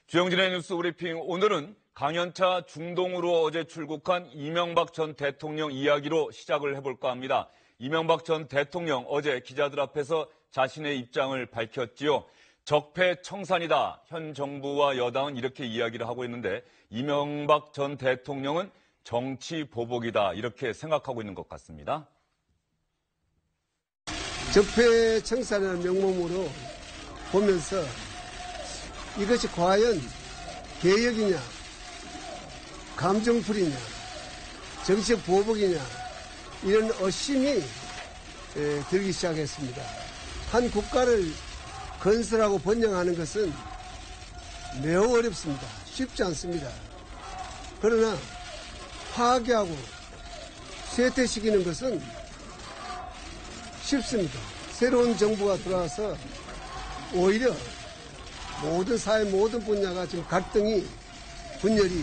주영진의 뉴스 브리핑, 오늘은 강연차 중동으로 어제 출국한 이명박 전 대통령 이야기로 시작을 해볼까 합니다. 이명박 전 대통령 어제 기자들 앞에서 자신의 입장을 밝혔지요. 적폐청산이다. 현 정부와 여당은 이렇게 이야기를 하고 있는데 이명박 전 대통령은 정치 보복이다. 이렇게 생각하고 있는 것 같습니다. 적폐청산이라는 명목으로 보면서 이것이 과연 개혁이냐, 감정풀이냐, 정치적 보복이냐 이런 의심이 들기 시작했습니다. 한 국가를 건설하고 번영하는 것은 매우 어렵습니다. 쉽지 않습니다. 그러나 파괴하고 쇠퇴시키는 것은 쉽습니다. 새로운 정부가 들어와서 오히려 모든 사회 모든 분야가 지금 갈등이 분열이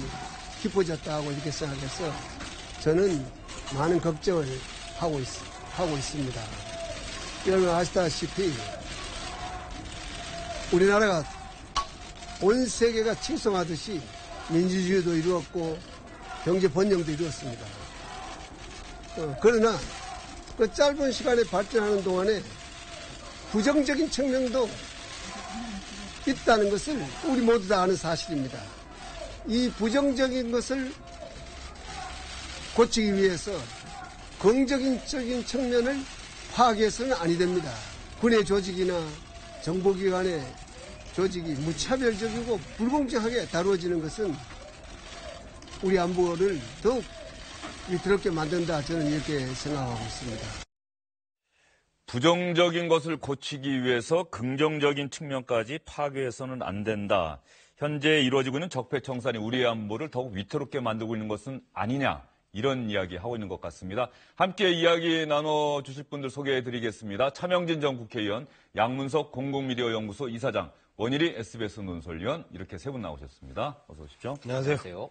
깊어졌다고 이렇게 생각해서 저는 많은 걱정을 하고 있습니다. 여러분 아시다시피 우리나라가 온 세계가 칭송하듯이 민주주의도 이루었고 경제 번영도 이루었습니다. 그러나 그 짧은 시간에 발전하는 동안에 부정적인 측면도 있다는 것을 우리 모두 다 아는 사실입니다. 이 부정적인 것을 고치기 위해서 긍정적인 측면을 파괴해서는 아니 됩니다. 군의 조직이나 정보기관의 조직이 무차별적이고 불공정하게 다루어지는 것은 우리 안보를 더욱 위태롭게 만든다. 저는 이렇게 생각하고 있습니다. 부정적인 것을 고치기 위해서 긍정적인 측면까지 파괴해서는 안 된다. 현재 이루어지고 있는 적폐청산이 우리의 안보를 더욱 위태롭게 만들고 있는 것은 아니냐. 이런 이야기 하고 있는 것 같습니다. 함께 이야기 나눠주실 분들 소개해드리겠습니다. 차명진 전 국회의원, 양문석 공공미디어연구소 이사장, 원일이 SBS 논설위원 이렇게 세 분 나오셨습니다. 어서 오십시오. 안녕하세요.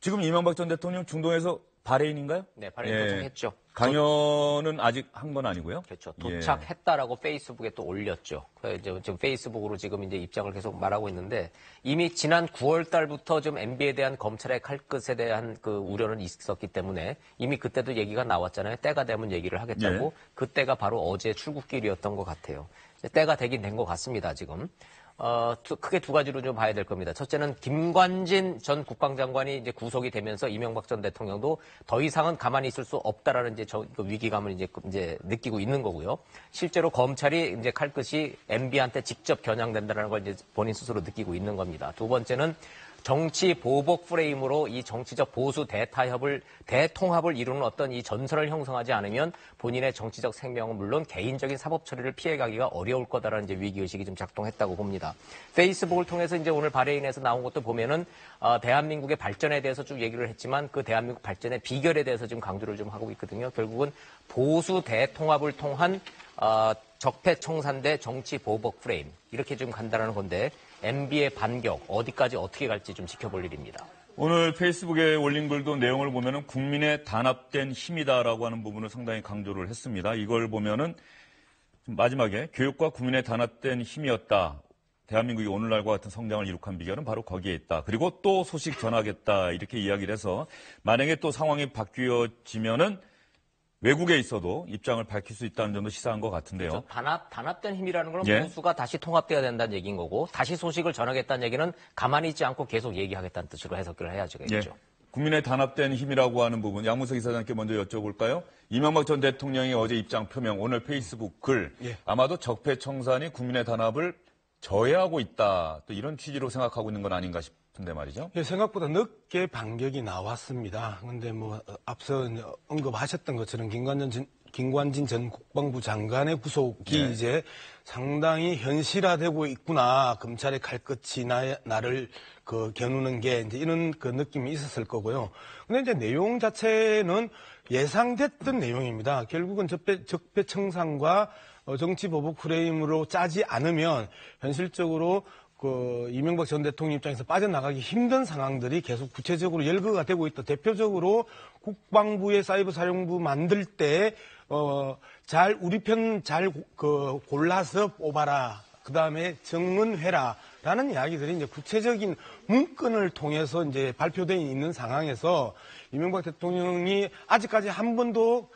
지금 이명박 전 대통령 중동에서 바레인인가요? 네, 바레인 도착했죠. 강연은 아직 한 건 아니고요. 그렇죠. 도착했다라고 페이스북에 또 올렸죠. 이제 지금 페이스북으로 지금 이제 입장을 계속 말하고 있는데 이미 지난 9월 달부터 좀 MB에 대한 검찰의 칼끝에 대한 그 우려는 있었기 때문에 이미 그때도 얘기가 나왔잖아요. 때가 되면 얘기를 하겠다고. 그때가 바로 어제 출국길이었던 것 같아요. 때가 되긴 된 것 같습니다, 지금. 크게 두 가지로 좀 봐야 될 겁니다. 첫째는 김관진 전 국방장관이 이제 구속이 되면서 이명박 전 대통령도 더 이상은 가만히 있을 수 없다라는 이제 그 위기감을 이제 느끼고 있는 거고요. 실제로 검찰이 이제 칼끝이 MB한테 직접 겨냥된다는 걸 이제 본인 스스로 느끼고 있는 겁니다. 두 번째는 정치 보복 프레임으로 이 정치적 보수 대통합을 이루는 어떤 이 전선을 형성하지 않으면 본인의 정치적 생명은 물론 개인적인 사법 처리를 피해가기가 어려울 거다라는 이제 위기의식이 좀 작동했다고 봅니다. 페이스북을 통해서 이제 오늘 바레인에서 나온 것도 보면은, 대한민국의 발전에 대해서 쭉 얘기를 했지만 그 대한민국 발전의 비결에 대해서 지금 강조를 좀 하고 있거든요. 결국은 보수 대통합을 통한, 적폐청산 대 정치 보복 프레임. 이렇게 좀 간다라는 건데, MB의 반격, 어디까지 어떻게 갈지 좀 지켜볼 일입니다. 오늘 페이스북에 올린 글도 내용을 보면은 국민의 단합된 힘이다라고 하는 부분을 상당히 강조를 했습니다. 이걸 보면은 마지막에 교육과 국민의 단합된 힘이었다. 대한민국이 오늘날과 같은 성장을 이룩한 비결은 바로 거기에 있다. 그리고 또 소식 전하겠다. 이렇게 이야기를 해서 만약에 또 상황이 바뀌어지면은 외국에 있어도 입장을 밝힐 수 있다는 점도 시사한 것 같은데요. 그렇죠. 단합된 힘이라는 건 보수가 다시 통합돼야 된다는 얘기인 거고 다시 소식을 전하겠다는 얘기는 가만히 있지 않고 계속 얘기하겠다는 뜻으로 해석을 해야겠죠. 국민의 단합된 힘이라고 하는 부분 양문석 이사장께 먼저 여쭤볼까요? 이명박 전 대통령이 어제 입장 표명, 오늘 페이스북 글 아마도 적폐청산이 국민의 단합을 저해하고 있다. 또 이런 취지로 생각하고 있는 건 아닌가 싶은데 말이죠. 생각보다 늦게 반격이 나왔습니다. 그런데 앞서 언급하셨던 것처럼 김관진 전 국방부 장관의 구속이 이제 상당히 현실화되고 있구나. 검찰의 칼끝이 나를 겨누는 게 이제 이런 느낌이 있었을 거고요. 근데 이제 내용 자체는 예상됐던 내용입니다. 결국은 적폐청산과 정치 보복 프레임으로 짜지 않으면 현실적으로 이명박 전 대통령 입장에서 빠져나가기 힘든 상황들이 계속 구체적으로 열거가 되고 있다. 대표적으로 국방부의 사이버 사령부 만들 때 우리 편 잘 골라서 뽑아라. 그다음에 정문회라라는 이야기들이 이제 구체적인 문건을 통해서 이제 발표되어 있는 상황에서 이명박 대통령이 아직까지 한 번도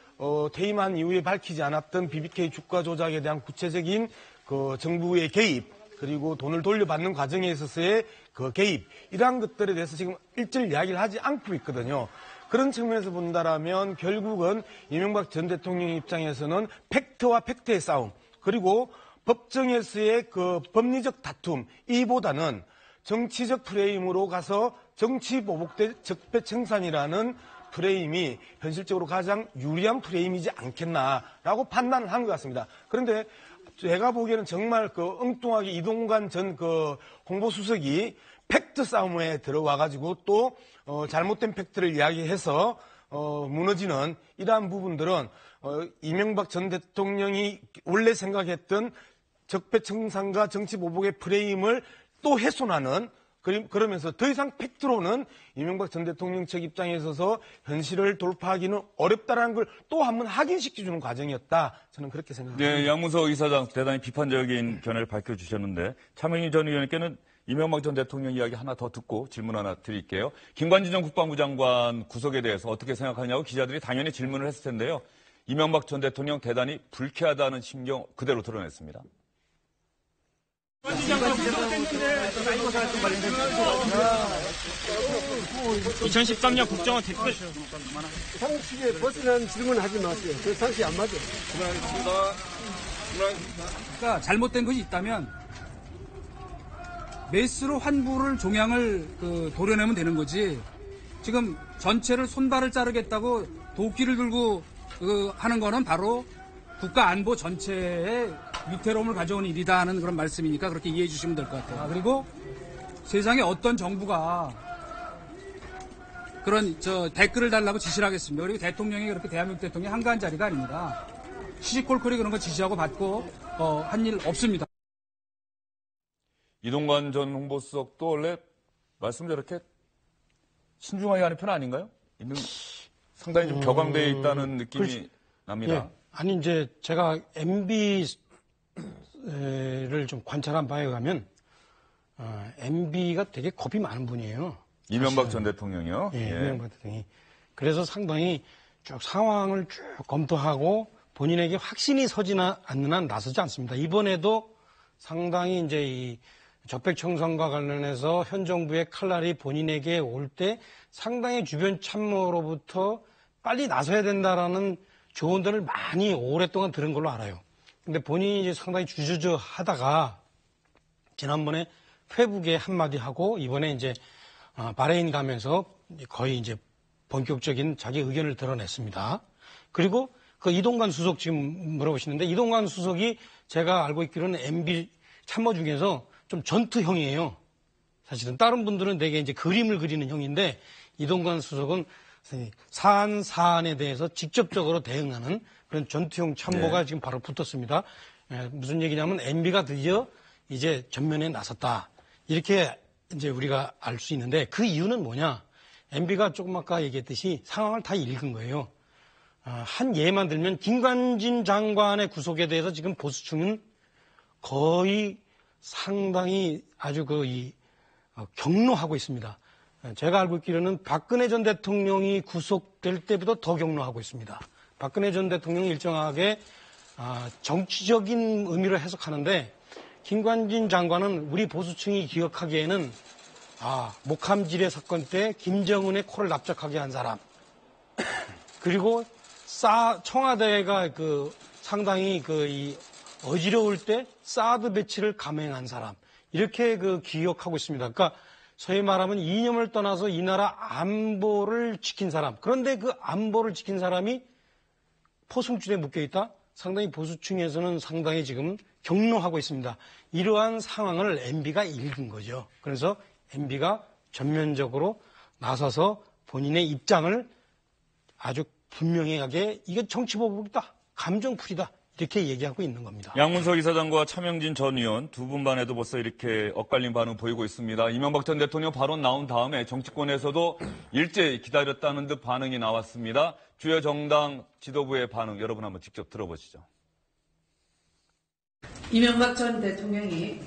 퇴임한 이후에 밝히지 않았던 BBK 주가 조작에 대한 구체적인 그 정부의 개입, 그리고 돈을 돌려받는 과정에 있어서의 그 개입, 이러한 것들에 대해서 지금 일절 이야기를 하지 않고 있거든요. 그런 측면에서 본다라면 결국은 이명박 전 대통령 입장에서는 팩트와 팩트의 싸움, 그리고 법정에서의 그 법리적 다툼, 이보다는 정치적 프레임으로 가서 정치 보복 대 적폐청산이라는 프레임이 현실적으로 가장 유리한 프레임이지 않겠나라고 판단을 한 것 같습니다. 그런데 제가 보기에는 정말 그 엉뚱하게 이동관 전 그 홍보수석이 팩트 싸움에 들어와가지고 또 잘못된 팩트를 이야기해서 무너지는 이러한 부분들은 이명박 전 대통령이 원래 생각했던 적폐청산과 정치보복의 프레임을 또 훼손하는, 그러면서 더 이상 팩트로는 이명박 전 대통령 측 입장에 있어서 현실을 돌파하기는 어렵다라는 걸 또 한 번 확인시켜주는 과정이었다. 저는 그렇게 생각합니다. 네, 양문석 이사장 대단히 비판적인 견해를 밝혀주셨는데 차명희 전 의원님께는 이명박 전 대통령 이야기 하나 더 듣고 질문 하나 드릴게요. 김관진 전 국방부 장관 구속에 대해서 어떻게 생각하냐고 기자들이 당연히 질문을 했을 텐데요. 이명박 전 대통령 대단히 불쾌하다는 심경 그대로 드러냈습니다. 2013년 국정원 대표 상식에 벗어나는 질문하지 마세요. 그 상식 안 맞아요. 그러니까 잘못된 것이 있다면 메스로 환부를 종양을 도려내면 되는 거지. 지금 전체를 손발을 자르겠다고 도끼를 들고 하는 거는 바로 국가 안보 전체의 위태로움을 가져온 일이다 하는 그런 말씀이니까 그렇게 이해해 주시면 될 것 같아요. 그리고 세상에 어떤 정부가 그런 댓글을 달라고 지시를 하겠습니다. 그리고 대통령이 그렇게 대한민국 대통령이 한가한 자리가 아닙니다. 시시콜콜이 그런 거 지시하고 받고 한 일 없습니다. 이동관 전 홍보수석도 원래 말씀 저렇게 신중하게 하는 편 아닌가요? 상당히 좀 격앙되어 있다는 느낌이 납니다. 예. 아니 이제 제가 MB를 좀 관찰한 바에 의하면 MB가 되게 겁이 많은 분이에요. 이명박 전 대통령이요? 예, 이명박 대통령이. 그래서 상당히 쭉 상황을 쭉 검토하고 본인에게 확신이 서지 않는 한 나서지 않습니다. 이번에도 상당히 이제 이 적폐청산과 관련해서 현 정부의 칼날이 본인에게 올 때 상당히 주변 참모로부터 빨리 나서야 된다라는 조언들을 많이 오랫동안 들은 걸로 알아요. 근데 본인이 이제 상당히 주저주 하다가 지난번에 페북에 한마디 하고 이번에 이제 바레인 가면서 거의 이제 본격적인 자기 의견을 드러냈습니다. 그리고 그 이동관 수석 지금 물어보시는데 이동관 수석이 제가 알고 있기로는 MB 참모 중에서 좀 전투형이에요. 사실은 다른 분들은 되게 이제 그림을 그리는 형인데 이동관 수석은 사안에 대해서 직접적으로 대응하는 그런 전투형 참모가 네. 지금 바로 붙었습니다. 무슨 얘기냐면 MB가 드디어 이제 전면에 나섰다. 이렇게 이제 우리가 알 수 있는데 그 이유는 뭐냐? MB가 조금 아까 얘기했듯이 상황을 다 읽은 거예요. 한 예만 들면 김관진 장관의 구속에 대해서 지금 보수층은 거의 상당히 아주 격노하고 있습니다. 제가 알고 있기로는 박근혜 전 대통령이 구속될 때보다 더 격노하고 있습니다. 박근혜 전 대통령이 일정하게 정치적인 의미로 해석하는데 김관진 장관은 우리 보수층이 기억하기에는 목함지뢰 사건 때 김정은의 코를 납작하게 한 사람 그리고 청와대가 상당히 어지러울 때 사드 배치를 감행한 사람 이렇게 기억하고 있습니다. 그러니까 소위 말하면 이념을 떠나서 이 나라 안보를 지킨 사람. 그런데 그 안보를 지킨 사람이 포승줄에 묶여있다? 상당히 보수층에서는 상당히 지금 격노하고 있습니다. 이러한 상황을 MB가 읽은 거죠. 그래서 MB가 전면적으로 나서서 본인의 입장을 아주 분명하게 이게 정치보복이다. 감정풀이다. 이렇게 얘기하고 있는 겁니다. 양문석 이사장과 차명진 전 의원 두 분만에도 벌써 이렇게 엇갈린 반응 보이고 있습니다. 이명박 전 대통령 발언 나온 다음에 정치권에서도 일제히 기다렸다는 듯 반응이 나왔습니다. 주요 정당 지도부의 반응 여러분 한번 직접 들어보시죠. 이명박 전 대통령이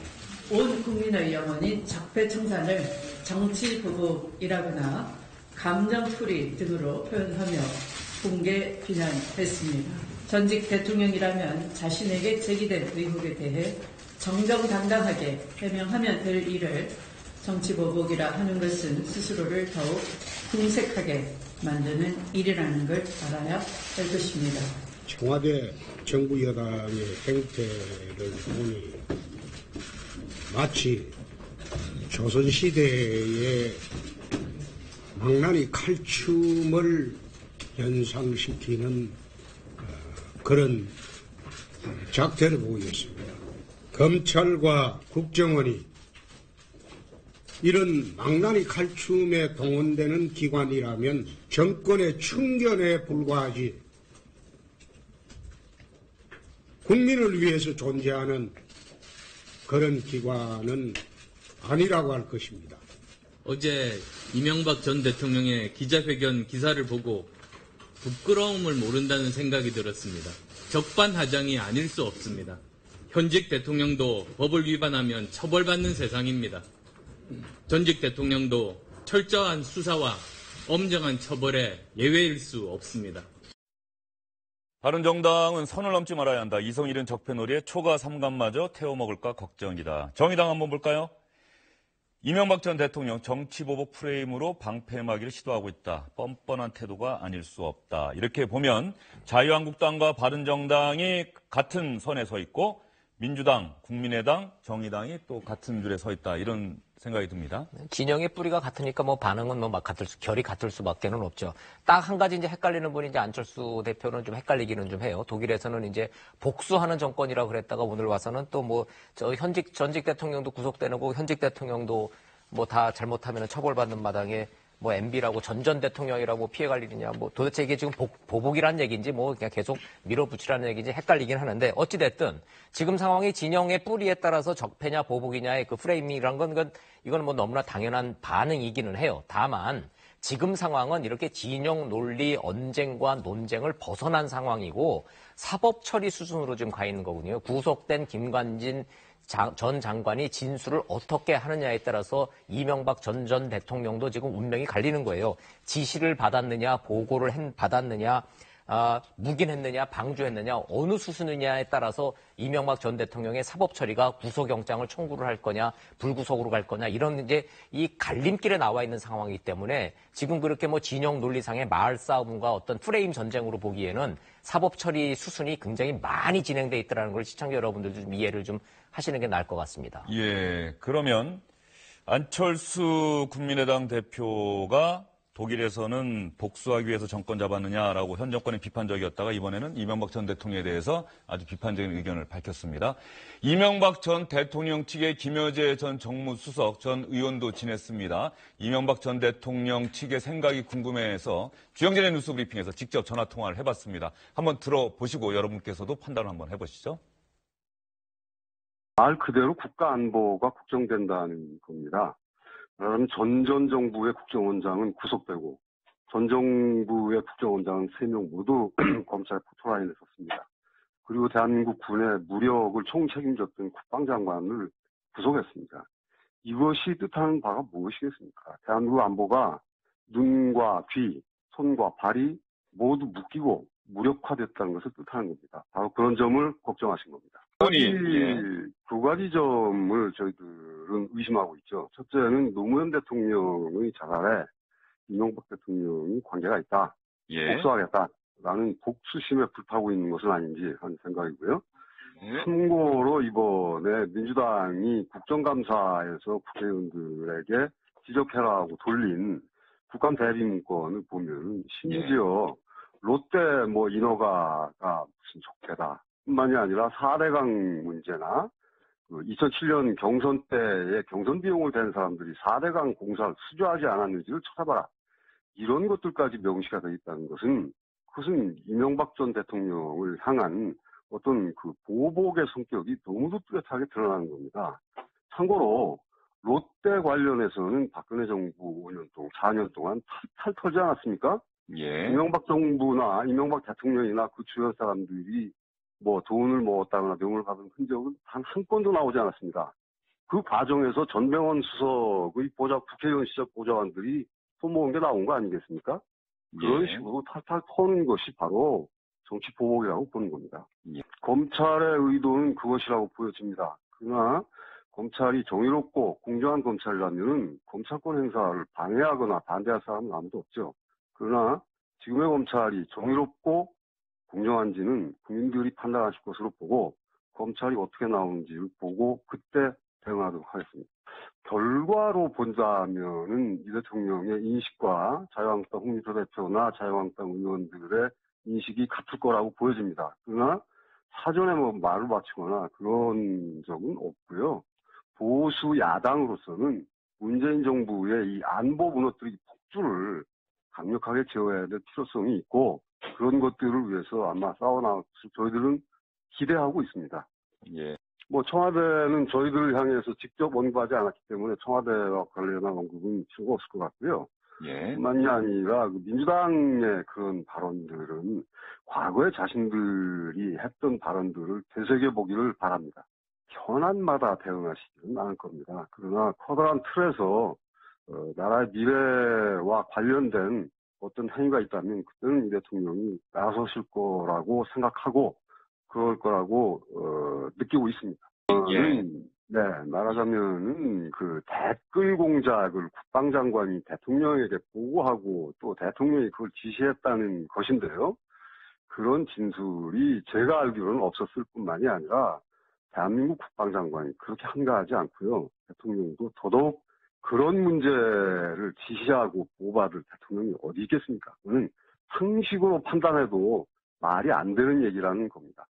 온 국민의 영혼인 적폐청산을 정치보복이라거나 감정풀이 등으로 표현하며 공개 비난했습니다. 전직 대통령이라면 자신에게 제기된 의혹에 대해 정정당당하게 해명하면 될 일을 정치보복이라 하는 것은 스스로를 더욱 궁색하게 만드는 일이라는 걸 알아야 할 것입니다. 청와대 정부 여당의 행태를 보니 마치 조선시대의 망나니 칼춤을 연상시키는 그런 작태를 보였습니다. 검찰과 국정원이 이런 망나니 칼춤에 동원되는 기관이라면 정권의 충견에 불과하지 국민을 위해서 존재하는 그런 기관은 아니라고 할 것입니다. 어제 이명박 전 대통령의 기자회견 기사를 보고 부끄러움을 모른다는 생각이 들었습니다. 적반하장이 아닐 수 없습니다. 현직 대통령도 법을 위반하면 처벌받는 세상입니다. 전직 대통령도 철저한 수사와 엄정한 처벌에 예외일 수 없습니다. 바른정당은 선을 넘지 말아야 한다. 이성일은 적폐놀이에 초과 삼감마저 태워먹을까 걱정이다. 정의당 한번 볼까요? 이명박 전 대통령 정치보복 프레임으로 방패막이를 시도하고 있다. 뻔뻔한 태도가 아닐 수 없다. 이렇게 보면 자유한국당과 바른정당이 같은 선에 서 있고 민주당, 국민의당, 정의당이 또 같은 줄에 서 있다. 이런 생각이 듭니다. 진영의 뿌리가 같으니까 뭐 반응은 뭐 결이 같을 수밖에는 없죠. 딱 한 가지 이제 헷갈리는 분이 이제 안철수 대표는 좀 헷갈리기는 좀 해요. 독일에서는 이제 복수하는 정권이라고 그랬다가 오늘 와서는 또 뭐 전직 대통령도 구속되는 거 현직 대통령도 뭐 다 잘못하면 처벌받는 마당에 뭐 MB라고 전 대통령이라고 피해갈 일이냐, 뭐 도대체 이게 지금 보복이라는 얘기인지 뭐 그냥 계속 밀어붙이라는 얘기인지 헷갈리긴 하는데 어찌됐든 지금 상황이 진영의 뿌리에 따라서 적폐냐 보복이냐의 그 프레이밍이란 건 이건 뭐 너무나 당연한 반응이기는 해요. 다만 지금 상황은 이렇게 진영 논리 언쟁과 논쟁을 벗어난 상황이고 사법 처리 수준으로 지금 가 있는 거군요. 구속된 김관진 전 장관이 진술을 어떻게 하느냐에 따라서 이명박 전 대통령도 지금 운명이 갈리는 거예요. 지시를 받았느냐, 보고를 받았느냐, 묵인했느냐, 방조했느냐, 어느 수순이냐에 따라서 이명박 전 대통령의 사법 처리가 구속영장을 청구를 할 거냐, 불구속으로 갈 거냐, 이런 이제 이 갈림길에 나와 있는 상황이기 때문에 지금 그렇게 뭐 진영 논리상의 마을 싸움과 어떤 프레임 전쟁으로 보기에는 사법 처리 수순이 굉장히 많이 진행돼 있다는 걸 시청자 여러분들도 좀 이해를 좀 하시는 게 나을 것 같습니다. 예, 그러면 안철수 국민의당 대표가 독일에서는 복수하기 위해서 정권 잡았느냐라고 현 정권의 비판적이었다가 이번에는 이명박 전 대통령에 대해서 아주 비판적인 의견을 밝혔습니다. 이명박 전 대통령 측의 김여재 전 정무수석 전 의원도 지냈습니다. 이명박 전 대통령 측의 생각이 궁금해서 주영진의 뉴스 브리핑에서 직접 전화 통화를 해봤습니다. 한번 들어보시고 여러분께서도 판단을 한번 해보시죠. 말 그대로 국가 안보가 걱정된다는 겁니다. 그럼 전 정부의 국정원장은 구속되고 전 정부의 국정원장은 3명 모두 검찰 포토라인에 섰습니다. 그리고 대한민국 군의 무력을 총책임졌던 국방장관을 구속했습니다. 이것이 뜻하는 바가 무엇이겠습니까? 대한민국 안보가 눈과 귀, 손과 발이 모두 묶이고 무력화됐다는 것을 뜻하는 겁니다. 바로 그런 점을 걱정하신 겁니다. 두 가지 점을 저희들은 의심하고 있죠. 첫째는 노무현 대통령의 자살에 이명박 대통령이 관계가 있다. 복수하겠다라는 복수심에 불타고 있는 것은 아닌지 하는 생각이고요. 참고로 이번에 민주당이 국정감사에서 국회의원들에게 지적해라고 돌린 국감 대비 문건을 보면 심지어 롯데 인허가가 무슨 적폐다 뿐만이 아니라 4대강 문제나 2007년 경선 때에 경선 비용을 댄 사람들이 4대강 공사를 수주하지 않았는지를 찾아봐라. 이런 것들까지 명시가 되어 있다는 것은 그것은 이명박 전 대통령을 향한 어떤 그 보복의 성격이 너무도 뚜렷하게 드러나는 겁니다. 참고로 롯데 관련해서는 박근혜 정부 5년 동안, 4년 동안 탈탈 털지 않았습니까? 이명박 정부나 이명박 대통령이나 그 주변 사람들이 뭐 돈을 먹었다거나 뇌물을 받은 흔적은 단 한 건도 나오지 않았습니다. 그 과정에서 전병헌 수석의 국회의원 시절 보좌관들이 손모은 게 나온 거 아니겠습니까? 그런 식으로 탈탈 터는 것이 바로 정치 보복이라고 보는 겁니다. 검찰의 의도는 그것이라고 보여집니다. 그러나 검찰이 정의롭고 공정한 검찰이라면 검찰권 행사를 방해하거나 반대할 사람은 아무도 없죠. 그러나 지금의 검찰이 정의롭고 공정한지는 국민들이 판단하실 것으로 보고 검찰이 어떻게 나오는지를 보고 그때 대응하도록 하겠습니다. 결과로 본다면은 이 대통령의 인식과 자유한국당 홍준표 대표나 자유한국당 의원들의 인식이 같을 거라고 보여집니다. 그러나 사전에 뭐 말을 바치거나 그런 적은 없고요. 보수 야당으로서는 문재인 정부의 이 안보 무너뜨리기 폭주를 강력하게 제어해야 될 필요성이 있고 그런 것들을 위해서 아마 싸워나갈 것을 저희들은 기대하고 있습니다. 뭐 청와대는 저희들을 향해서 직접 언급하지 않았기 때문에 청와대와 관련한 언급은 필요가 없을 것 같고요. 뿐만이 아니라 그 민주당의 그런 발언들은 과거에 자신들이 했던 발언들을 되새겨보기를 바랍니다. 현안마다 대응하시지는 않을 겁니다. 그러나 커다란 틀에서 나라의 미래와 관련된 어떤 행위가 있다면 그때는 이 대통령이 나서실 거라고 생각하고 그럴 거라고 느끼고 있습니다. 네, 말하자면은 그 댓글 공작을 국방장관이 대통령에게 보고하고 또 대통령이 그걸 지시했다는 것인데요. 그런 진술이 제가 알기로는 없었을 뿐만이 아니라 대한민국 국방장관이 그렇게 한가하지 않고요. 대통령도 더더욱 그런 문제를 지시하고 보호받을 대통령이 어디 있겠습니까? 그건 상식으로 판단해도 말이 안 되는 얘기라는 겁니다.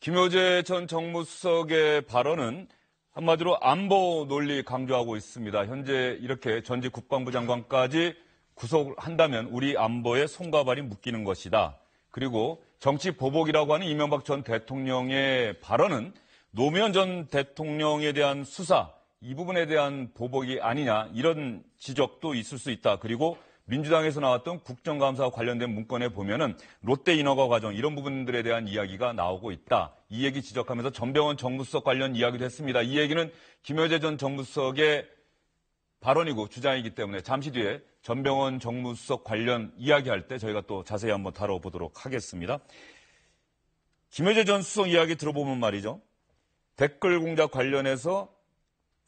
김효재 전 정무수석의 발언은 한마디로 안보 논리 강조하고 있습니다. 현재 이렇게 전직 국방부 장관까지 구속을 한다면 우리 안보에 손과 발이 묶이는 것이다. 그리고 정치 보복이라고 하는 이명박 전 대통령의 발언은 노무현 전 대통령에 대한 수사, 이 부분에 대한 보복이 아니냐 이런 지적도 있을 수 있다. 그리고 민주당에서 나왔던 국정감사와 관련된 문건에 보면은 롯데 인허가 과정 이런 부분들에 대한 이야기가 나오고 있다. 이 얘기 지적하면서 전병헌 정무수석 관련 이야기도 했습니다. 이 얘기는 김효재 전 정무수석의 발언이고 주장이기 때문에 잠시 뒤에 전병헌 정무수석 관련 이야기할 때 저희가 또 자세히 한번 다뤄보도록 하겠습니다. 김효재 전 수석 이야기 들어보면 말이죠. 댓글 공작 관련해서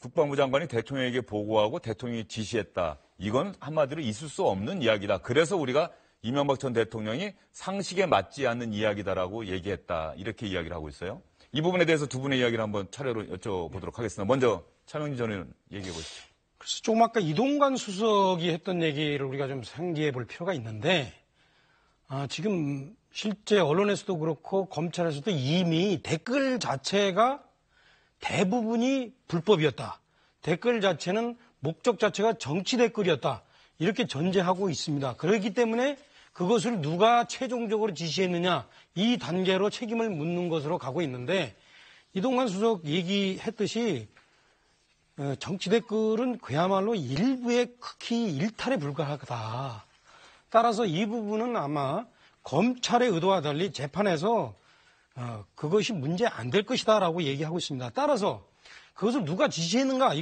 국방부 장관이 대통령에게 보고하고 대통령이 지시했다. 이건 한마디로 있을 수 없는 이야기다. 그래서 우리가 이명박 전 대통령이 상식에 맞지 않는 이야기다라고 얘기했다. 이렇게 이야기를 하고 있어요. 이 부분에 대해서 두 분의 이야기를 한번 차례로 여쭤보도록 하겠습니다. 먼저 차명진 전 의원 얘기해 보시죠. 그래서 조금 아까 이동관 수석이 했던 얘기를 우리가 좀 상기해 볼 필요가 있는데 지금 실제 언론에서도 그렇고 검찰에서도 이미 댓글 자체가 대부분이 불법이었다. 댓글 자체는 목적 자체가 정치 댓글이었다. 이렇게 전제하고 있습니다. 그렇기 때문에 그것을 누가 최종적으로 지시했느냐 이 단계로 책임을 묻는 것으로 가고 있는데 이동관 수석 얘기했듯이 정치 댓글은 그야말로 일부의 극히 일탈에 불과하다. 따라서 이 부분은 아마 검찰의 의도와 달리 재판에서 그것이 문제 안 될 것이다라고 얘기하고 있습니다. 따라서 그것을 누가 지시했는가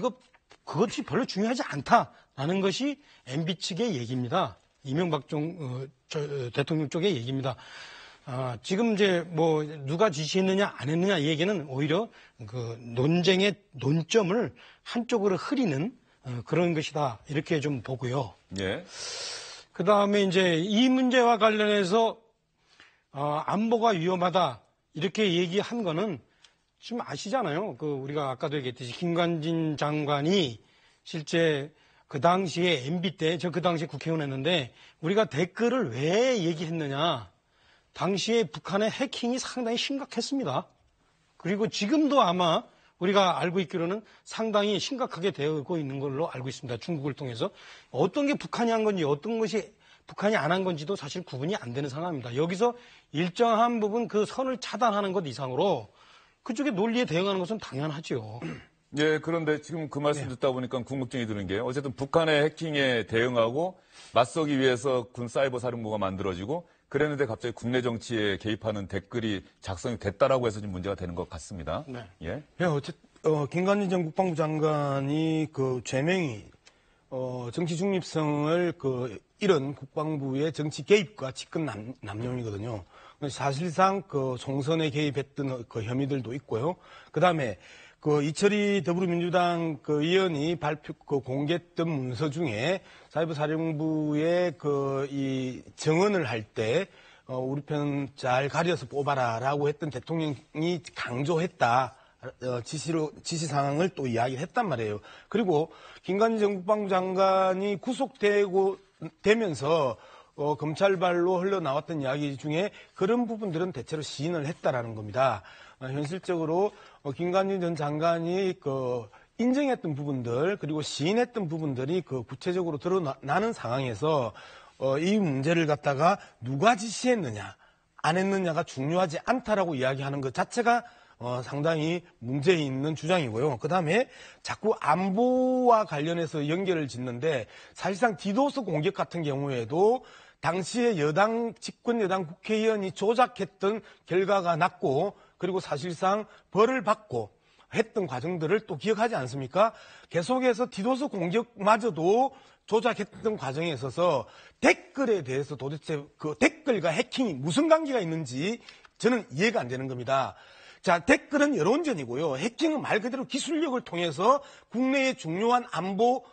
그것이 별로 중요하지 않다라는 것이 MB 측의 얘기입니다. 이명박 대통령 쪽의 얘기입니다. 지금 이제 뭐 누가 지시했느냐 안 했느냐 이 얘기는 오히려 그 논쟁의 논점을 한쪽으로 흐리는 그런 것이다 이렇게 좀 보고요. 예. 그 다음에 이제 이 문제와 관련해서 안보가 위험하다 이렇게 얘기한 거는 지금 아시잖아요. 우리가 아까도 얘기했듯이 김관진 장관이 실제 그 당시에 MB 때 저 그 당시에 국회의원했는데 우리가 댓글을 왜 얘기했느냐. 당시에 북한의 해킹이 상당히 심각했습니다. 그리고 지금도 아마 우리가 알고 있기로는 상당히 심각하게 되고 있는 걸로 알고 있습니다. 중국을 통해서. 어떤 게 북한이 한 건지 어떤 것이 북한이 안 한 건지도 사실 구분이 안 되는 상황입니다. 여기서 일정한 부분 그 선을 차단하는 것 이상으로 그쪽의 논리에 대응하는 것은 당연하죠. 예, 그런데 지금 그 말씀 듣다 보니까 궁금증이 드는 게 어쨌든 북한의 해킹에 대응하고 맞서기 위해서 군 사이버 사령부가 만들어지고 그랬는데 갑자기 국내 정치에 개입하는 댓글이 작성이 됐다라고 해서 좀 문제가 되는 것 같습니다. 네. 예. 예, 김관진 전 국방부 장관이 그 죄명이 정치 중립성을 이런 국방부의 정치 개입과 직권 남용이거든요. 사실상 총선에 개입했던 혐의들도 있고요. 그 다음에 이철희 더불어민주당 의원이 공개했던 문서 중에 사이버 사령부의 이 정언을 할 때 우리 편 잘 가려서 뽑아라라고 했던 대통령이 강조했다. 지시사항을 또 이야기를 했단 말이에요. 그리고 김관진 전 국방부 장관이 구속되면서 검찰발로 흘러나왔던 이야기 중에 그런 부분들은 대체로 시인을 했다라는 겁니다. 현실적으로 김관진 전 장관이 인정했던 부분들 그리고 시인했던 부분들이 구체적으로 드러나는 상황에서 이 문제를 갖다가 누가 지시했느냐 안 했느냐가 중요하지 않다라고 이야기하는 것 자체가 상당히 문제 있는 주장이고요. 그 다음에 자꾸 안보와 관련해서 연결을 짓는데 사실상 디도스 공격 같은 경우에도 당시에 집권 여당 국회의원이 조작했던 결과가 났고 그리고 사실상 벌을 받고 했던 과정들을 또 기억하지 않습니까? 계속해서 디도스 공격마저도 조작했던 과정에 있어서 댓글에 대해서 도대체 댓글과 해킹이 무슨 관계가 있는지 저는 이해가 안 되는 겁니다. 자, 댓글은 여론전이고요. 해킹은 말 그대로 기술력을 통해서 국내의 중요한 안보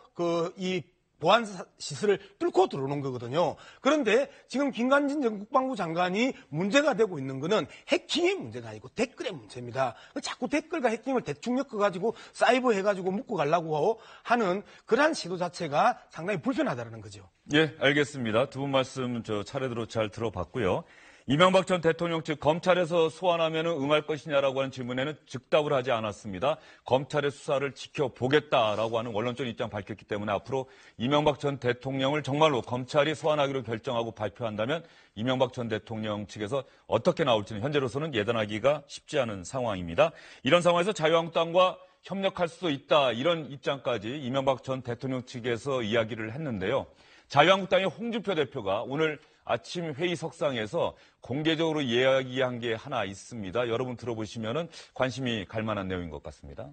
이 보안 시설을 뚫고 들어오는 거거든요. 그런데 지금 김관진 전 국방부 장관이 문제가 되고 있는 거는 해킹의 문제가 아니고 댓글의 문제입니다. 자꾸 댓글과 해킹을 대충 엮어가지고 사이버 해가지고 묶고 가려고 하는 그러한 시도 자체가 상당히 불편하다는 거죠. 예, 알겠습니다. 두 분 말씀 차례대로 잘 들어봤고요. 이명박 전 대통령 측 검찰에서 소환하면 응할 것이냐라고 하는 질문에는 즉답을 하지 않았습니다. 검찰의 수사를 지켜보겠다라고 하는 원론적 입장 밝혔기 때문에 앞으로 이명박 전 대통령을 정말로 검찰이 소환하기로 결정하고 발표한다면 이명박 전 대통령 측에서 어떻게 나올지는 현재로서는 예단하기가 쉽지 않은 상황입니다. 이런 상황에서 자유한국당과 협력할 수도 있다 이런 입장까지 이명박 전 대통령 측에서 이야기를 했는데요. 자유한국당의 홍준표 대표가 오늘 아침 회의석상에서 공개적으로 이야기한 게 하나 있습니다. 여러분 들어보시면 관심이 갈 만한 내용인 것 같습니다.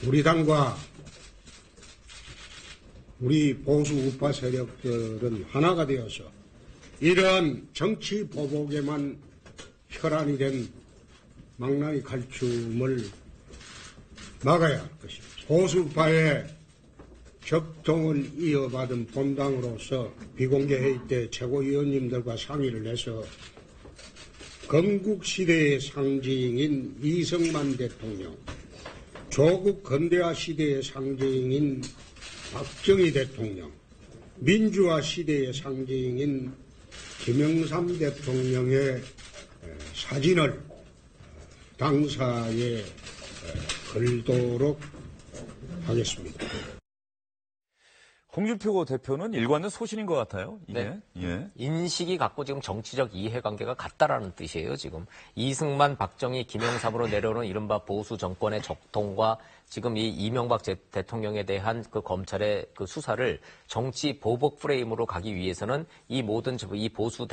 우리 당과 우리 보수 우파 세력들은 하나가 되어서 이러한 정치 보복에만 혈안이 된 망나니 칼춤을 막아야 할 것입니다. 보수 우파의 격동을 이어받은 본당으로서 비공개 회의 때 최고위원님들과 상의를 해서 건국시대의 상징인 이승만 대통령, 조국 근대화 시대의 상징인 박정희 대통령, 민주화 시대의 상징인 김영삼 대통령의 사진을 당사에 걸도록 하겠습니다. 홍준표 대표는 일관된 소신인 것 같아요. 이게. 네. 예. 인식이 갖고 지금 정치적 이해관계가 같다라는 뜻이에요. 지금 이승만, 박정희, 김영삼으로 내려오는 이른바 보수 정권의 적통과 지금 이 이명박 대통령에 대한 검찰의 수사를 정치 보복 프레임으로 가기 위해서는 이 모든 이 보수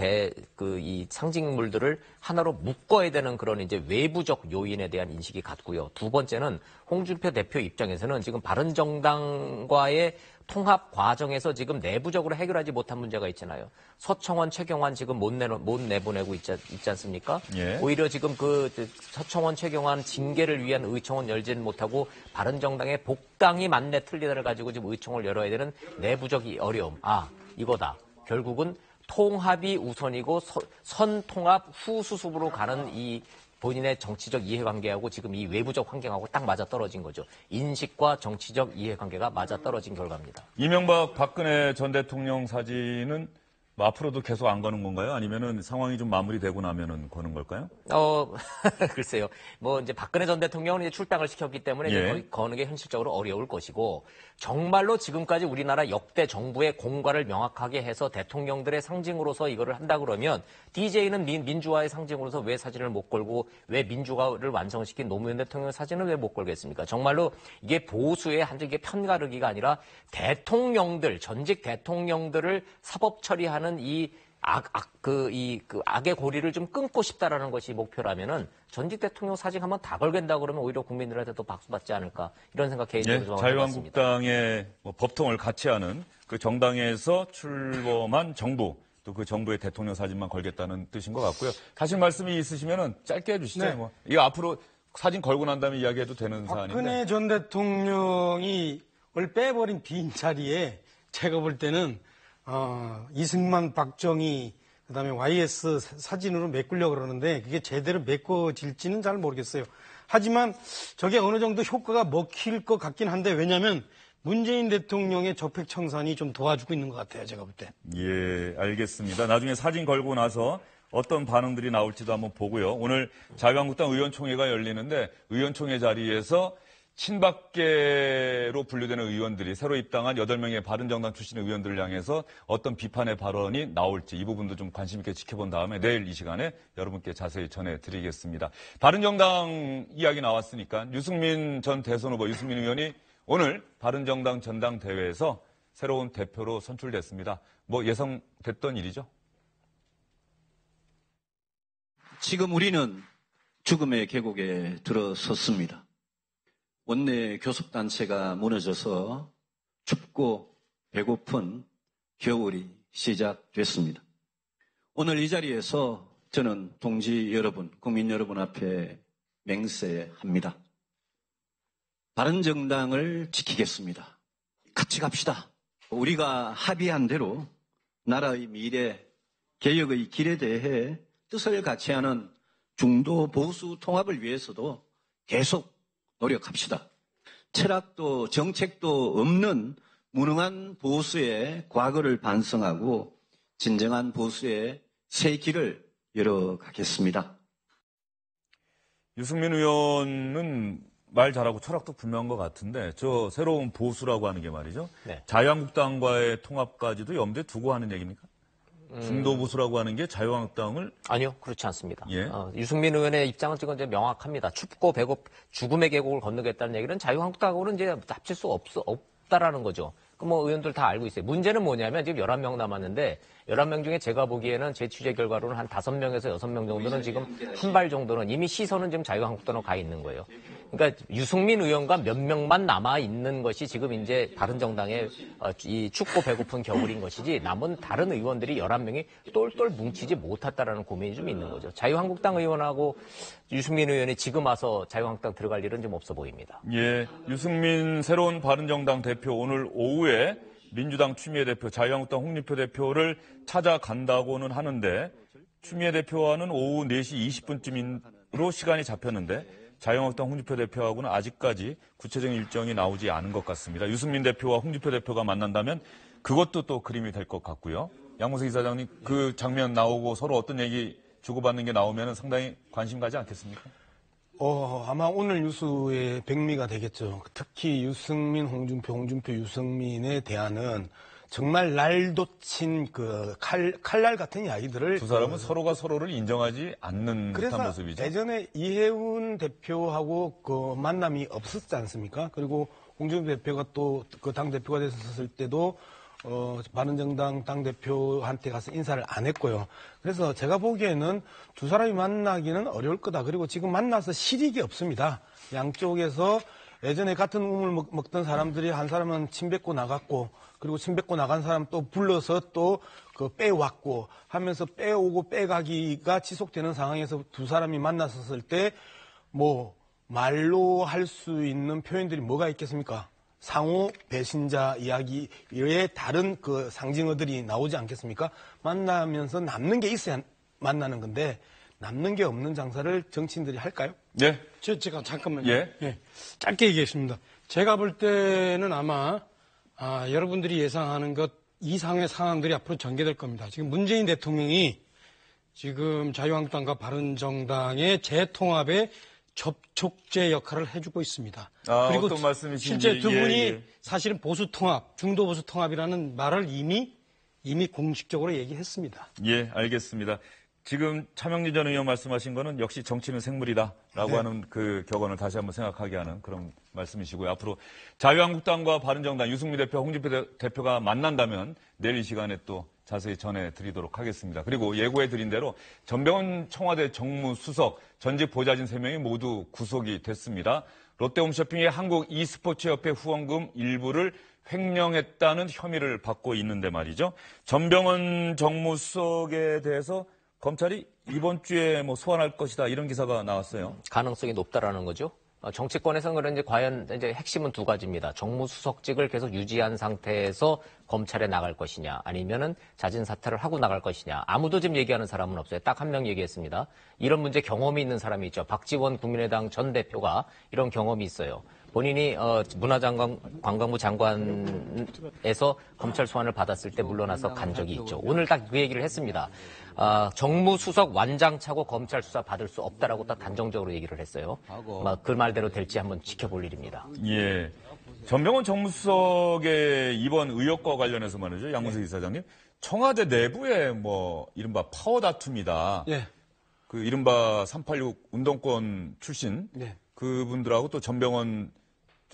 이 상징물들을 하나로 묶어야 되는 그런 이제 외부적 요인에 대한 인식이 같고요. 두 번째는 홍준표 대표 입장에서는 지금 바른정당과의 통합 과정에서 지금 내부적으로 해결하지 못한 문제가 있잖아요. 서청원, 최경환 지금 못 내보내고 있지 않습니까? 예. 오히려 지금 서청원, 최경환 징계를 위한 의총은 열지는 못하고 바른정당의 복당이 맞네 틀리다를 가지고 지금 의총을 열어야 되는 내부적 어려움. 이거다. 결국은 통합이 우선이고 선통합 후수습으로 가는 이 본인의 정치적 이해관계하고 지금 이 외부적 환경하고 딱 맞아떨어진 거죠. 인식과 정치적 이해관계가 맞아떨어진 결과입니다. 이명박 박근혜 전 대통령 사진은 앞으로도 계속 안 거는 건가요? 아니면은 상황이 좀 마무리되고 나면은 거는 걸까요? 글쎄요. 이제 박근혜 전 대통령은 이제 출당을 시켰기 때문에 예. 거는 게 현실적으로 어려울 것이고, 정말로 지금까지 우리나라 역대 정부의 공과를 명확하게 해서 대통령들의 상징으로서 이거를 한다 그러면 DJ는 민주화의 상징으로서 왜 사진을 못 걸고 왜 민주화를 완성시킨 노무현 대통령 사진을 왜 못 걸겠습니까? 정말로 이게 보수의 이게 편가르기가 아니라 대통령들, 전직 대통령들을 사법 처리하는 이 악의 고리를 좀 끊고 싶다라는 것이 목표라면은 전직 대통령 사직 한번 다 걸겠다 그러면 오히려 국민들한테도 박수 받지 않을까 이런 생각 개인적으로 좀 해봤습니다. 자유한국당의 법통을 같이 하는 그 정당에서 출범한 정부 또 그 정부의 대통령 사진만 걸겠다는 뜻인 것 같고요. 하실 말씀이 있으시면은 짧게 해주시죠. 네. 뭐. 이거 앞으로 사진 걸고 난 다음에 이야기해도 되는 사안인데. 박근혜 전 대통령이 빼버린 빈 자리에 제가 볼 때는 이승만, 박정희, 그다음에 YS 사진으로 메꾸려고 그러는데 그게 제대로 메꿔질지는 잘 모르겠어요. 하지만 저게 어느 정도 효과가 먹힐 것 같긴 한데 왜냐하면 문재인 대통령의 적폐 청산이 좀 도와주고 있는 것 같아요. 제가 볼 때. 예, 알겠습니다. 나중에 사진 걸고 나서 어떤 반응들이 나올지도 한번 보고요. 오늘 자유한국당 의원총회가 열리는데 의원총회 자리에서 친박계로 분류되는 의원들이 새로 입당한 8명의 바른정당 출신의 의원들을 향해서 어떤 비판의 발언이 나올지 이 부분도 좀 관심 있게 지켜본 다음에 내일 이 시간에 여러분께 자세히 전해드리겠습니다. 바른정당 이야기 나왔으니까 유승민 전 대선 후보 유승민 의원이 오늘 바른정당 전당대회에서 새로운 대표로 선출됐습니다. 뭐 예상됐던 일이죠? 지금 우리는 죽음의 계곡에 들어섰습니다. 원내 교섭단체가 무너져서 춥고 배고픈 겨울이 시작됐습니다. 오늘 이 자리에서 저는 동지 여러분, 국민 여러분 앞에 맹세합니다. 바른정당을 지키겠습니다. 같이 갑시다. 우리가 합의한 대로 나라의 미래, 개혁의 길에 대해 뜻을 같이 하는 중도 보수 통합을 위해서도 계속 노력합시다. 철학도 정책도 없는 무능한 보수의 과거를 반성하고 진정한 보수의 새 길을 열어가겠습니다. 유승민 의원은 말 잘하고 철학도 분명한 것 같은데 저 새로운 보수라고 하는 게 말이죠. 네. 자유한국당과의 통합까지도 염두에 두고 하는 얘기입니까? 중도 보수라고 하는 게 자유한국당을 아니요, 그렇지 않습니다. 예? 유승민 의원의 입장은 지금 이제 명확합니다. 춥고 죽음의 계곡을 건너겠다는 얘기는 자유한국당하고는 이제 합칠 수 없다라는 거죠. 뭐 의원들 다 알고 있어요. 문제는 뭐냐면 지금 11명 남았는데 11명 중에 제가 보기에는 제 취재 결과로는 한 5명에서 6명 정도는 지금 한 발 정도는 이미 시선은 지금 자유한국당으로 가 있는 거예요. 그러니까 유승민 의원과 몇 명만 남아 있는 것이 지금 이제 바른정당의 이 춥고 배고픈 겨울인 것이지 남은 다른 의원들이 11명이 똘똘 뭉치지 못했다라는 고민이 좀 있는 거죠. 자유한국당 의원하고 유승민 의원이 지금 와서 자유한국당 들어갈 일은 좀 없어 보입니다. 예, 유승민 새로운 바른정당 대표 오늘 오후에 민주당 추미애 대표, 자유한국당 홍준표 대표를 찾아간다고는 하는데 추미애 대표와는 오후 4시 20분쯤으로 시간이 잡혔는데 자유한국당 홍준표 대표하고는 아직까지 구체적인 일정이 나오지 않은 것 같습니다. 유승민 대표와 홍준표 대표가 만난다면 그것도 또 그림이 될 것 같고요. 양문석 이사장님 그 장면 나오고 서로 어떤 얘기 주고받는 게 나오면 상당히 관심 가지 않겠습니까? 아마 오늘 뉴스의 백미가 되겠죠. 특히 유승민, 홍준표, 유승민에 대한은 정말 날도친 그 칼날 같은 이야기들을 두 사람은 서로가 서로를 인정하지 않는 듯한 모습이죠. 그래서 예전에 이해운 대표하고 그 만남이 없었지 않습니까? 그리고 홍준표 대표가 또 그 당 대표가 됐었을 때도 바른정당 당대표한테 가서 인사를 안 했고요. 그래서 제가 보기에는 두 사람이 만나기는 어려울 거다. 그리고 지금 만나서 실익이 없습니다. 양쪽에서 예전에 같은 우물 먹던 사람들이 한 사람은 침 뱉고 나갔고, 그리고 침 뱉고 나간 사람 또 불러서 또 그 빼왔고 하면서 빼오고 빼가기가 지속되는 상황에서 두 사람이 만났었을 때 뭐 말로 할 수 있는 표현들이 뭐가 있겠습니까? 상호 배신자 이야기 외에 다른 그 상징어들이 나오지 않겠습니까? 만나면서 남는 게 있어야 만나는 건데 남는 게 없는 장사를 정치인들이 할까요? 네. 제가 잠깐만요. 예. 짧게 얘기했습니다. 제가 볼 때는 아마 여러분들이 예상하는 것 이상의 상황들이 앞으로 전개될 겁니다. 지금 문재인 대통령이 지금 자유한국당과 바른정당의 재통합에 접촉제 역할을 해주고 있습니다. 그리고 어떤 말씀이신지. 실제 두 분이 예. 사실은 보수 통합, 중도 보수 통합이라는 말을 이미 공식적으로 얘기했습니다. 예, 알겠습니다. 지금 차명리 전 의원 말씀하신 거는 역시 정치는 생물이다라고 네. 하는 그 격언을 다시 한번 생각하게 하는 그런 말씀이시고요. 앞으로 자유한국당과 바른정당 유승민 대표, 홍준표 대표가 만난다면 내일 이 시간에 또 자세히 전해드리도록 하겠습니다. 그리고 예고해드린 대로 전병헌 청와대 정무수석 전직 보좌진 3명이 모두 구속이 됐습니다. 롯데홈쇼핑의 한국 e스포츠협회 후원금 일부를 횡령했다는 혐의를 받고 있는데 말이죠. 전병헌 정무수석에 대해서 검찰이 이번 주에 소환할 것이다 이런 기사가 나왔어요. 가능성이 높다라는 거죠. 정치권에서는 그런지 과연 이제 핵심은 두 가지입니다. 정무수석직을 계속 유지한 상태에서 검찰에 나갈 것이냐, 아니면은 자진 사퇴를 하고 나갈 것이냐. 아무도 지금 얘기하는 사람은 없어요. 딱 한 명 얘기했습니다. 이런 문제 경험이 있는 사람이 있죠. 박지원 국민의당 전 대표가 이런 경험이 있어요. 본인이 문화관광부 장관에서 검찰 소환을 받았을 때 물러나서 간 적이 있죠. 오늘 딱 그 얘기를 했습니다. 정무수석 완장차고 검찰 수사 받을 수 없다라고 딱 단정적으로 얘기를 했어요. 그 말대로 될지 한번 지켜볼 일입니다. 예. 전병헌 정무수석의 이번 의혹과 관련해서 말이죠. 양문석 이사장님. 청와대 내부에 이른바 파워 다툼이다. 예. 그 이른바 386 운동권 출신. 예. 그분들하고 또 전병헌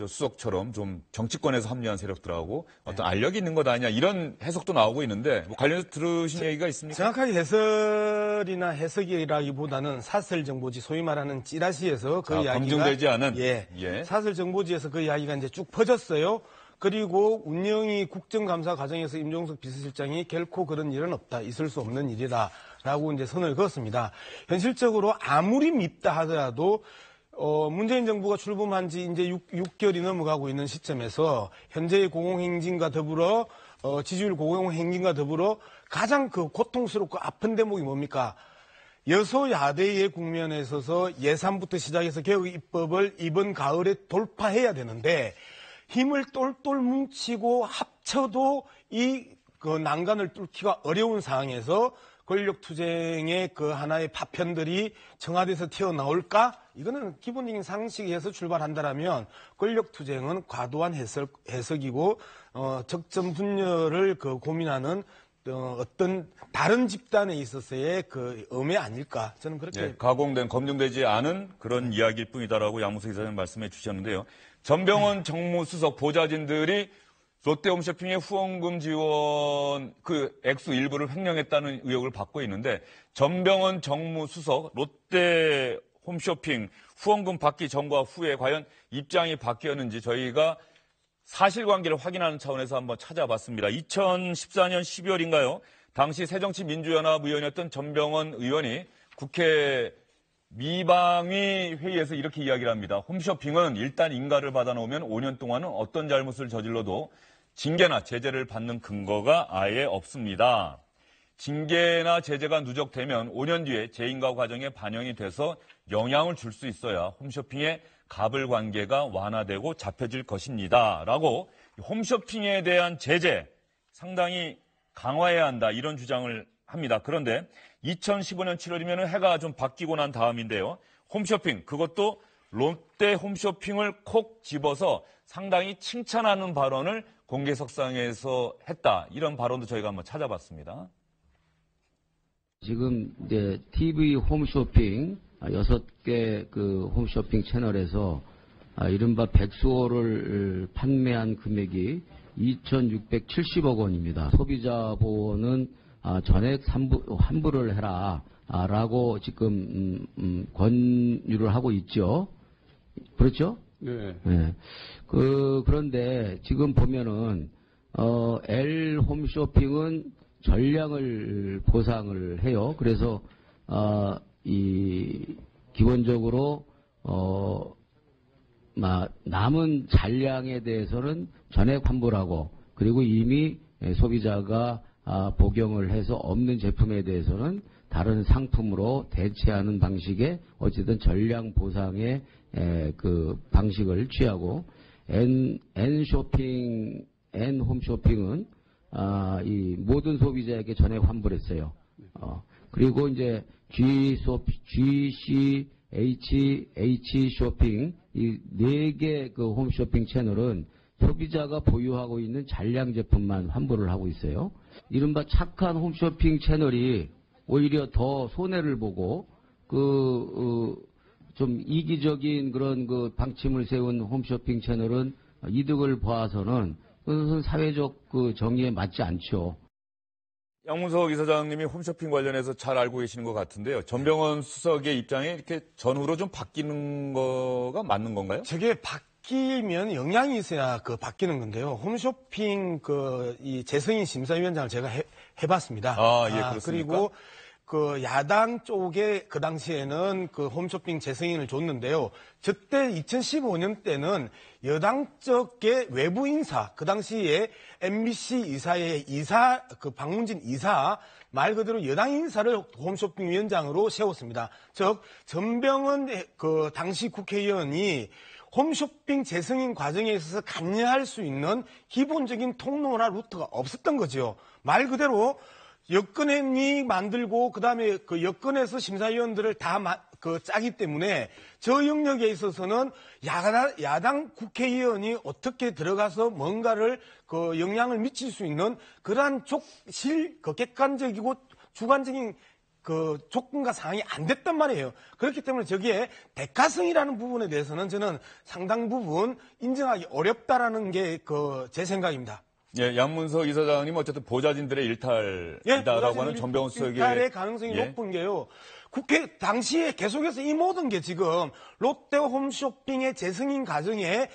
수석처럼 좀 정치권에서 합류한 세력들하고 어떤 알력이 있는 것 아니냐 이런 해석도 나오고 있는데 관련해서 들으신 얘기가 있습니까? 정확하게 해설이나 해석이라기보다는 사설 정보지 소위 말하는 찌라시에서 그 이야기가 검증되지 않은 사설 정보지에서 그 이야기가 이제 쭉 퍼졌어요. 그리고 운영위 국정감사 과정에서 임종석 비서실장이 결코 그런 일은 없다, 있을 수 없는 일이다라고 이제 선을 그었습니다. 현실적으로 아무리 밉다 하더라도 문재인 정부가 출범한 지 이제 6개월이 넘어가고 있는 시점에서 현재의 공공행진과 더불어 지지율 공공행진과 더불어 가장 그 고통스럽고 아픈 대목이 뭡니까? 여소야대의 국면에 있어서 예산부터 시작해서 개혁 입법을 이번 가을에 돌파해야 되는데 힘을 똘똘 뭉치고 합쳐도 그 난간을 뚫기가 어려운 상황에서 권력투쟁의 그 하나의 파편들이 청와대에서 튀어나올까? 이거는 기본적인 상식에서 출발한다라면 권력투쟁은 과도한 해석이고 적점 분열을 고민하는 어떤 다른 집단에 있어서의 그 음해 아닐까? 저는 그렇게 가공된 검증되지 않은 그런 이야기일 뿐이다라고 양문석 이사님 말씀해 주셨는데요. 전병헌 정무수석 보좌진들이 롯데홈쇼핑의 후원금 지원 그 액수 일부를 횡령했다는 의혹을 받고 있는데 전병헌 정무수석 롯데홈쇼핑 후원금 받기 전과 후에 과연 입장이 바뀌었는지 저희가 사실관계를 확인하는 차원에서 한번 찾아봤습니다. 2014년 12월인가요? 당시 새정치민주연합 의원이었던 전병헌 의원이 국회 미방위 회의에서 이렇게 이야기를 합니다. 홈쇼핑은 일단 인가를 받아놓으면 5년 동안은 어떤 잘못을 저질러도 징계나 제재를 받는 근거가 아예 없습니다. 징계나 제재가 누적되면 5년 뒤에 재인가 과정에 반영이 돼서 영향을 줄 수 있어야 홈쇼핑의 갑을 관계가 완화되고 잡혀질 것입니다. 라고 홈쇼핑에 대한 제재 상당히 강화해야 한다 이런 주장을 합니다. 그런데 2015년 7월이면 해가 좀 바뀌고 난 다음인데요. 홈쇼핑 그것도 롯데 홈쇼핑을 콕 집어서 상당히 칭찬하는 발언을 공개석상에서 했다. 이런 발언도 저희가 한번 찾아봤습니다. 지금 이제 TV 홈쇼핑 6개 그 홈쇼핑 채널에서 이른바 백수호를 판매한 금액이 2,670억 원입니다. 소비자 보호는 전액 환불을 해라라고 지금 권유를 하고 있죠. 그렇죠? 네. 네. 그런데 지금 보면은 L 홈쇼핑은 전량을 보상을 해요. 그래서 기본적으로 남은 잔량에 대해서는 전액 환불하고 그리고 이미 소비자가 복용을 해서 없는 제품에 대해서는 다른 상품으로 대체하는 방식의 어쨌든 전량 보상의 그 방식을 취하고 N 홈쇼핑은 이 모든 소비자에게 전액 환불했어요. 그리고 이제 H 쇼핑 이 4개 그 홈쇼핑 채널은 소비자가 보유하고 있는 잔량 제품만 환불을 하고 있어요. 이른바 착한 홈쇼핑 채널이 오히려 더 손해를 보고 좀 이기적인 그런 그 방침을 세운 홈쇼핑 채널은 이득을 봐서는 그것은 사회적 그 정의에 맞지 않죠. 양문석 이사장님이 홈쇼핑 관련해서 잘 알고 계시는 것 같은데요. 전병헌 수석의 입장이 이렇게 전후로 좀 바뀌는 거가 맞는 건가요? 저게 바뀌면 영향이 있어야 바뀌는 건데요. 홈쇼핑 이 재승인 심사위원장을 제가 해봤습니다. 예, 그렇습니까? 그리고 야당 쪽에 그 당시에는 홈쇼핑 재승인을 줬는데요. 저때 2015년 때는 여당 쪽의 외부 인사, 그 당시에 MBC 이사의 박문진 이사, 말 그대로 여당 인사를 홈쇼핑 위원장으로 세웠습니다. 즉, 전병헌 당시 국회의원이 홈쇼핑 재승인 과정에 있어서 관여할 수 있는 기본적인 통로나 루트가 없었던 거죠. 말 그대로 여권이 만들고 그다음에 여권에서 심사위원들을 다 짜기 때문에 저 영역에 있어서는 야당 국회의원이 어떻게 들어가서 뭔가를 영향을 미칠 수 있는 그러한 객관적이고 주관적인 조건과 사항이 안 됐단 말이에요. 그렇기 때문에 저기에 대가성이라는 부분에 대해서는 저는 상당 부분 인정하기 어렵다라는 게 제 생각입니다. 예, 양문석 이사장님 어쨌든 보좌진들의 일탈이다라고 하는 전병헌 수석의 일탈의 가능성이 높은 게요. 국회 당시에 계속해서 이 모든 게 지금 롯데 홈쇼핑의 재승인 과정에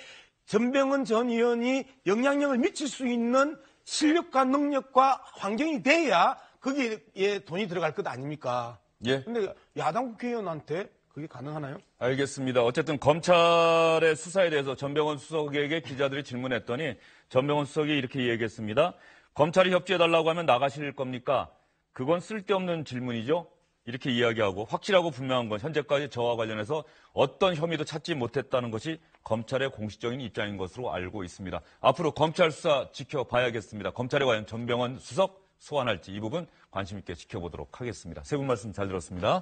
전병헌 전 의원이 영향력을 미칠 수 있는 실력과 능력과 환경이 돼야 거기에 돈이 들어갈 것 아닙니까? 예. 근데 야당 국회의원한테 그게 가능하나요? 알겠습니다. 어쨌든 검찰의 수사에 대해서 전병헌 수석에게 기자들이 질문했더니 전병헌 수석이 이렇게 얘기했습니다. 검찰이 협조해달라고 하면 나가실 겁니까? 그건 쓸데없는 질문이죠. 이렇게 이야기하고 확실하고 분명한 건 현재까지 저와 관련해서 어떤 혐의도 찾지 못했다는 것이 검찰의 공식적인 입장인 것으로 알고 있습니다. 앞으로 검찰 수사 지켜봐야겠습니다. 검찰이 과연 전병헌 수석 소환할지 이 부분 관심 있게 지켜보도록 하겠습니다. 세 분 말씀 잘 들었습니다.